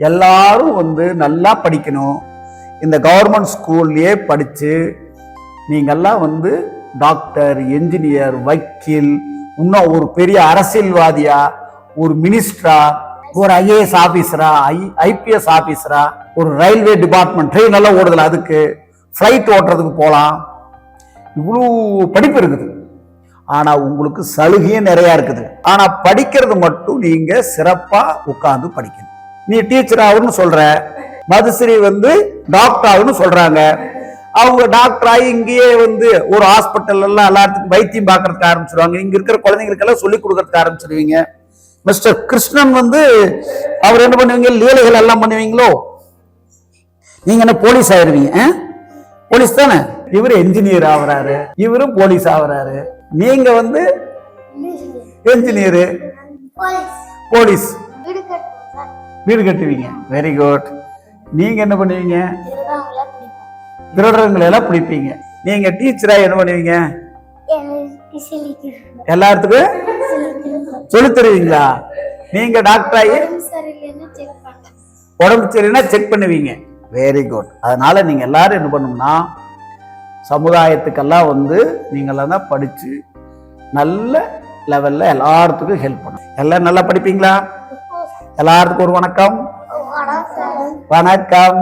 எல்லாரும் வந்து நல்லா படிக்கணும். இந்த கவர்மெண்ட் ஸ்கூல்லையே படிச்சு நீங்கெல்லாம் வந்து டாக்டர், என்ஜினியர், வக்கீல், இன்னும் ஒரு பெரிய அரசியல்வாதியா, ஒரு மினிஸ்டரா, ஒரு ஐஏஎஸ் ஆபீசரா, ஐபிஎஸ் ஆபீசரா, ஒரு ரயில்வே டிபார்ட்மெண்ட் ட்ரெயின் எல்லாம் ஓடுதல அதுக்கு ஃபிளைட் ஓட்டுறதுக்கு போகலாம். இவ்வளோ படிப்பு இருக்குது. ஆனா உங்களுக்கு சலுகையும் நிறைய இருக்குது. ஆனா படிக்கிறது மட்டும் நீங்க சிறப்பா உட்கார்ந்து படிக்கணும். நீ டீச்சர் ஆகுன்னு சொல்ற, மதுஸ்ரீ வந்து டாக்டர் ஆகுன்னு சொல்றாங்க. அவங்க டாக்டர் ஆகி இங்கேயே வந்து ஒரு ஹாஸ்பிட்டல் எல்லாம் எல்லாத்துக்கும் வைத்தியம் பார்க்கறதுக்கு ஆரம்பிச்சிருவாங்க. இங்க இருக்கிற குழந்தைங்களுக்கெல்லாம் சொல்லிக் கொடுக்கறதுக்கு ஆரம்பிச்சிருவீங்க. மிஸ்டர் கிருஷ்ணன் வந்து அவர் என்ன பண்ணுவீங்க, லீலைகள் எல்லாம் பண்ணுவீங்களோ. நீங்க என்ன போலீஸ் ஆயிருவீங்க, போலீஸ் தானே. இவரு என்ஜினியர் ஆகுறாரு, இவரும் போலீஸ் ஆகுறாரு. நீங்க வந்து என்ஜினியரு, போலீஸ், வீடு கட்டுவீங்க. Very good. நீங்க என்ன பண்ணுவீங்க, திருடங்களை எல்லாம் பிடிப்பீங்க. நீங்க டீச்சரா என்ன பண்ணுவீங்க, எல்லாத்துக்கும் சொல்லி தருவீங்களா. நீங்க டாக்டர் ஆகி உடம்பு சரியில்லைன்னா செக் பண்ணுவீங்க. Very good. அதனால நீங்க எல்லாரும் என்ன பண்ணணும்னா சமுதாயத்துக்கெல்லாம் வந்து நீங்களாம் தான் படிச்சு நல்ல லெவல்ல எல்லாத்துக்கும் ஹெல்ப் பண்ணும். எல்லாம் நல்லா படிப்பீங்களா? எல்லாத்துக்கும் ஒரு வணக்கம். வணக்கம்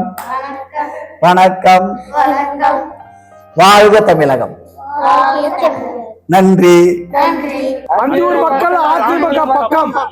வணக்கம். வாழ்க தமிழகம். நன்றி. மக்கள் அதிமுக பக்கம்.